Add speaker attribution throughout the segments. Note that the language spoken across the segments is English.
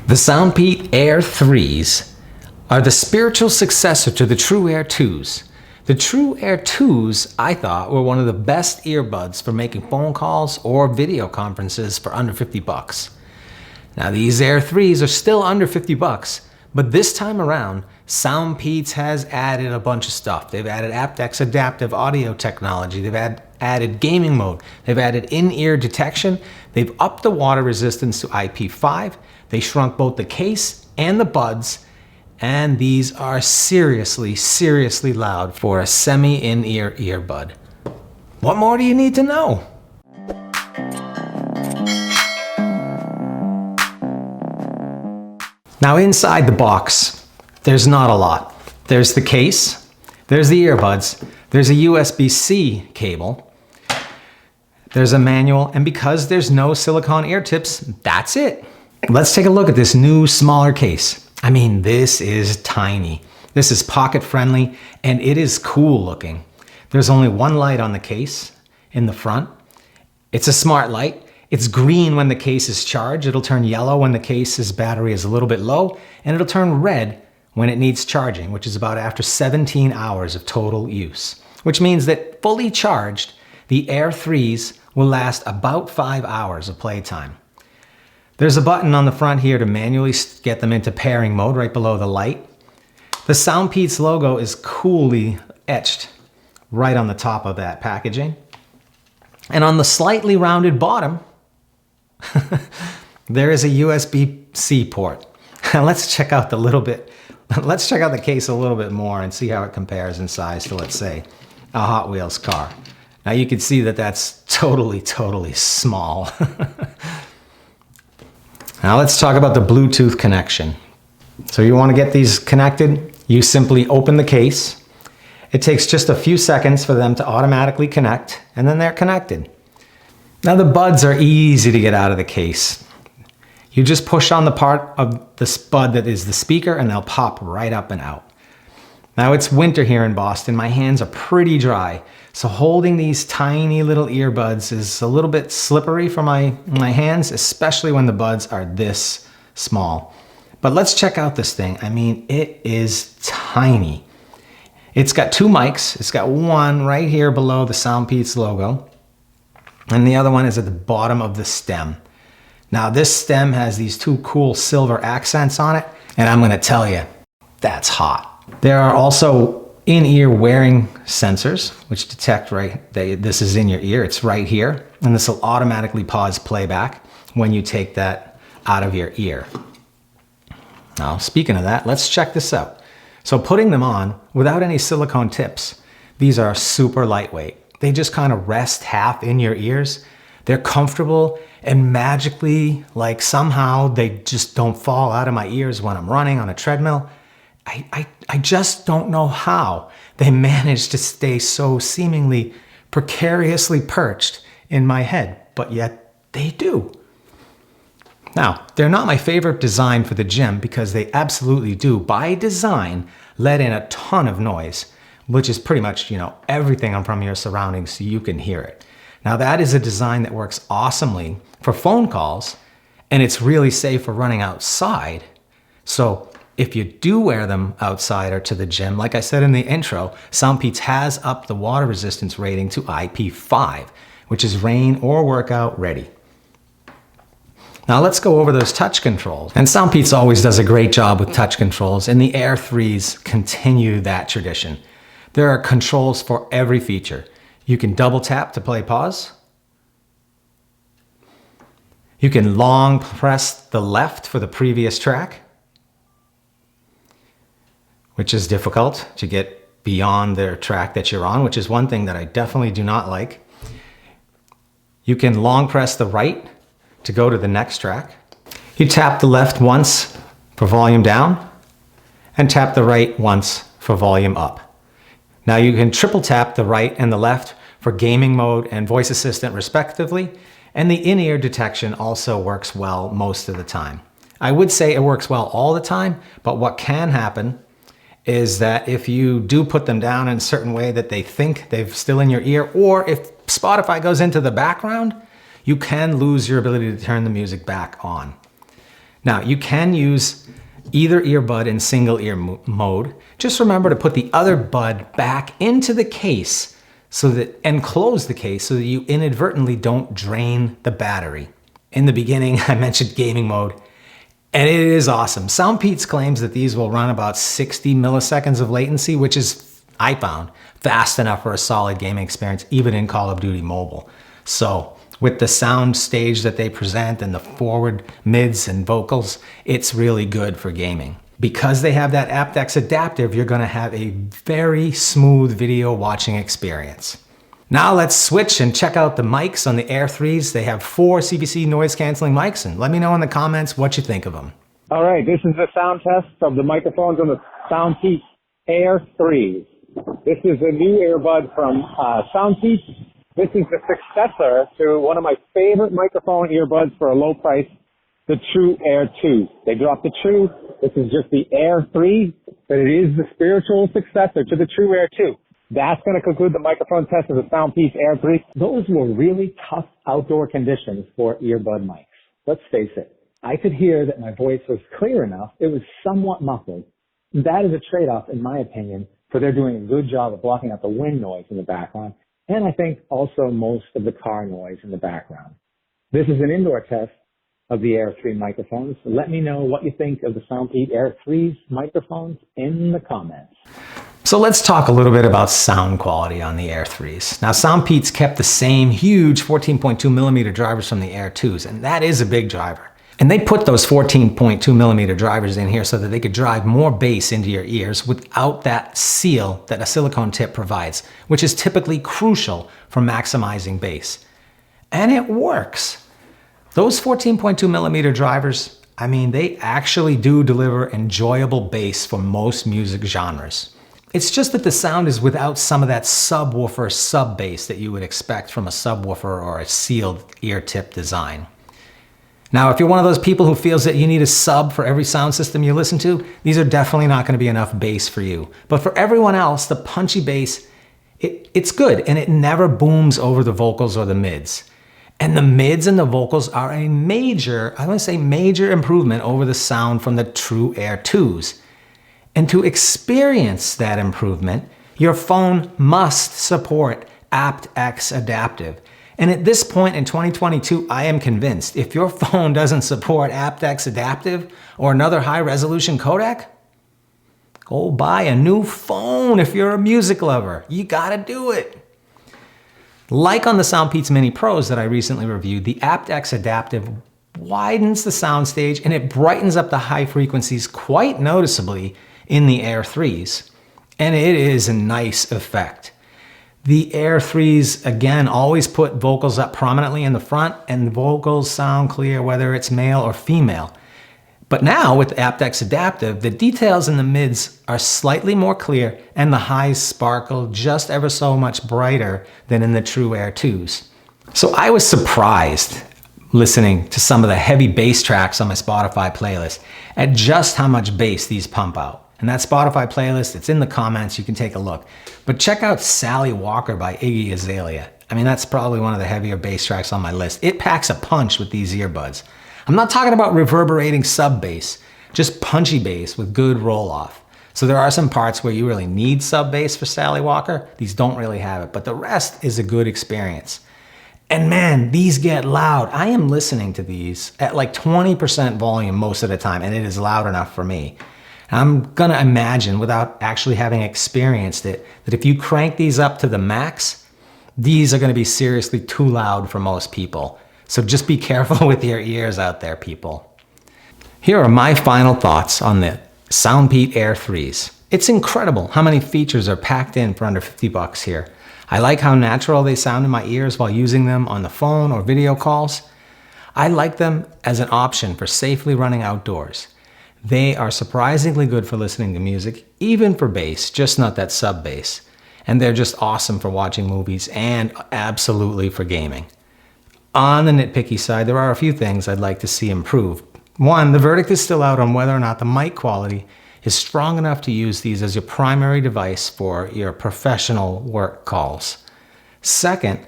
Speaker 1: The SoundPEATS Air 3s are the spiritual successor to the True Air 2s. The True Air 2s, I thought, were one of the best earbuds for making phone calls or video conferences for under 50 bucks. Now these Air 3s are still under 50 bucks, but this time around, SoundPEATS has added a bunch of stuff. They've added Apt-X-Adaptive audio technology. They've added gaming mode. They've added in-ear detection. They've upped the water resistance to IP5. They shrunk both the case and the buds. And these are seriously, seriously loud for a semi-in-ear earbud. What more do you need to know? Now inside the box, there's not a lot. There's the case, there's the earbuds, there's a USB-C cable, there's a manual, and because there's no silicone ear tips, that's it. Let's take a look at this new, smaller case. I mean, this is tiny. This is pocket friendly, and it is cool looking. There's only one light on the case in the front. It's a smart light. It's green when the case is charged. It'll turn yellow when the case's battery is a little bit low, and it'll turn red when it needs charging, which is about after 17 hours of total use. Which means that fully charged, the Air 3s will last about 5 hours of playtime. There's a button on the front here to manually get them into pairing mode right below the light. The SoundPEATS logo is coolly etched right on the top of that packaging. And on the slightly rounded bottom, there is a USB-C port. Let's check out the case a little bit more and see how it compares in size to, let's say, a Hot Wheels car. Now you can see that that's totally, totally small. Now let's talk about the Bluetooth connection. So you want to get these connected, you simply open the case. It takes just a few seconds for them to automatically connect, and then they're connected. Now the buds are easy to get out of the case. You just push on the part of the bud that is the speaker and they'll pop right up and out. Now it's winter here in Boston. My hands are pretty dry. So holding these tiny little earbuds is a little bit slippery for my hands, especially when the buds are this small. But let's check out this thing. I mean, it is tiny. It's got two mics. It's got one right here below the SoundPEATS logo, and the other one is at the bottom of the stem. Now this stem has these two cool silver accents on it, and I'm gonna tell you, that's hot. There are also in-ear wearing sensors, which detect this is in your ear, it's right here, and this will automatically pause playback when you take that out of your ear. Now, speaking of that, let's check this out. So putting them on without any silicone tips, these are super lightweight. They just kind of rest half in your ears. They're comfortable, and magically, like somehow they just don't fall out of my ears when I'm running on a treadmill. I just don't know how they manage to stay so seemingly precariously perched in my head, but yet they do. Now, they're not my favorite design for the gym because they absolutely do, by design, let in a ton of noise, which is pretty much, everything from your surroundings so you can hear it. Now that is a design that works awesomely for phone calls, and it's really safe for running outside. So if you do wear them outside or to the gym, like I said in the intro, SoundPEATS has upped the water resistance rating to IP5, which is rain or workout ready. Now let's go over those touch controls. And SoundPEATS always does a great job with touch controls, and the Air 3s continue that tradition. There are controls for every feature. You can double tap to play pause. You can long press the left for the previous track, which is difficult to get beyond the track that you're on, which is one thing that I definitely do not like. You can long press the right to go to the next track. You tap the left once for volume down, and tap the right once for volume up. Now you can triple tap the right and the left for gaming mode and voice assistant respectively, and the in-ear detection also works well most of the time. I would say it works well all the time, but what can happen is that if you do put them down in a certain way that they think they're still in your ear, or if Spotify goes into the background, you can lose your ability to turn the music back on. Now, you can use either earbud in single ear mode. Just remember to put the other bud back into the case and close the case so that you inadvertently don't drain the battery. In the beginning, I mentioned gaming mode, and it is awesome. SoundPEATS claims that these will run about 60 milliseconds of latency, which is, I found, fast enough for a solid gaming experience, even in Call of Duty Mobile. So, with the sound stage that they present and the forward mids and vocals, it's really good for gaming. Because they have that Apt-X-Adaptive, you're gonna have a very smooth video watching experience. Now let's switch and check out the mics on the Air 3s. They have 4 CBC noise canceling mics, and let me know in the comments what you think of them.
Speaker 2: All right, this is the sound test of the microphones on the SoundPEATS Air 3s. This is a new earbud from SoundPEATS. This is the successor to one of my favorite microphone earbuds for a low price, the True Air 2. They dropped the True. This is just the Air 3, but it is the spiritual successor to the True Air 2. That's going to conclude the microphone test of the SoundPEATS Air 3. Those were really tough outdoor conditions for earbud mics. Let's face it. I could hear that my voice was clear enough. It was somewhat muffled. That is a trade-off, in my opinion, for they're doing a good job of blocking out the wind noise in the background, and I think also most of the car noise in the background. This is an indoor test of the Air 3 microphones. So let me know what you think of the SoundPEATS Air 3's microphones in the comments.
Speaker 1: So let's talk a little bit about sound quality on the Air 3s. Now, SoundPEATS kept the same huge 14.2 millimeter drivers from the Air 2s, and that is a big driver. And they put those 14.2 millimeter drivers in here so that they could drive more bass into your ears without that seal that a silicone tip provides, which is typically crucial for maximizing bass. And it works. Those 14.2 millimeter drivers, I mean, they actually do deliver enjoyable bass for most music genres. It's just that the sound is without some of that subwoofer sub bass that you would expect from a subwoofer or a sealed ear tip design. Now, if you're one of those people who feels that you need a sub for every sound system you listen to, these are definitely not going to be enough bass for you. But for everyone else, the punchy bass, it's good, and it never booms over the vocals or the mids. And the mids and the vocals are a major, I want to say major improvement over the sound from the True Air 2s. And to experience that improvement, your phone must support Apt-X-Adaptive. And at this point in 2022, I am convinced if your phone doesn't support Apt-X-Adaptive or another high-resolution codec, go buy a new phone if you're a music lover. You gotta do it. Like on the SoundPEATS Mini Pros that I recently reviewed, the Apt-X-Adaptive widens the soundstage and it brightens up the high frequencies quite noticeably in the Air 3s. And it is a nice effect. The Air 3s, again, always put vocals up prominently in the front, and the vocals sound clear whether it's male or female. But now with Apt-X-Adaptive, the details in the mids are slightly more clear and the highs sparkle just ever so much brighter than in the True Air 2s. So I was surprised listening to some of the heavy bass tracks on my Spotify playlist at just how much bass these pump out. And that Spotify playlist, it's in the comments, you can take a look. But check out Sally Walker by Iggy Azalea. I mean, that's probably one of the heavier bass tracks on my list. It packs a punch with these earbuds. I'm not talking about reverberating sub bass, just punchy bass with good roll off. So there are some parts where you really need sub bass for Sally Walker. These don't really have it, but the rest is a good experience. And man, these get loud. I am listening to these at like 20% volume most of the time, and it is loud enough for me. I'm gonna imagine, without actually having experienced it, that if you crank these up to the max, these are gonna be seriously too loud for most people. So just be careful with your ears out there, people. Here are my final thoughts on the SoundPEATS Air 3s. It's incredible how many features are packed in for under 50 bucks here. I like how natural they sound in my ears while using them on the phone or video calls. I like them as an option for safely running outdoors. They are surprisingly good for listening to music, even for bass, just not that sub bass. And they're just awesome for watching movies and absolutely for gaming. On the nitpicky side, there are a few things I'd like to see improved. One, the verdict is still out on whether or not the mic quality is strong enough to use these as your primary device for your professional work calls. Second,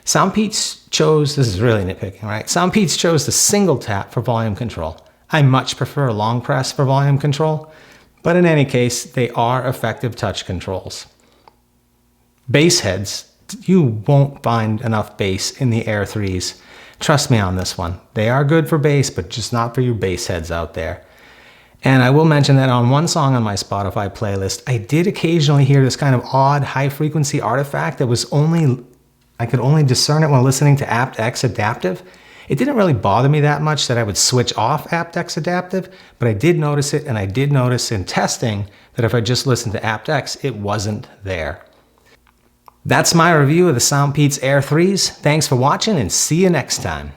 Speaker 1: SoundPEATS chose, this is really nitpicking, right? SoundPEATS chose the single tap for volume control. I much prefer long press for volume control, but in any case, they are effective touch controls. Bass heads, you won't find enough bass in the Air 3s. Trust me on this one. They are good for bass, but just not for you bass heads out there. And I will mention that on one song on my Spotify playlist, I did occasionally hear this kind of odd high frequency artifact that I could only discern it when listening to Apt-X-Adaptive. It didn't really bother me that much that I would switch off Apt-X-Adaptive, but I did notice it, and I did notice in testing that if I just listened to Apt-X, it wasn't there. That's my review of the SoundPEATS Air 3s. Thanks for watching, and see you next time.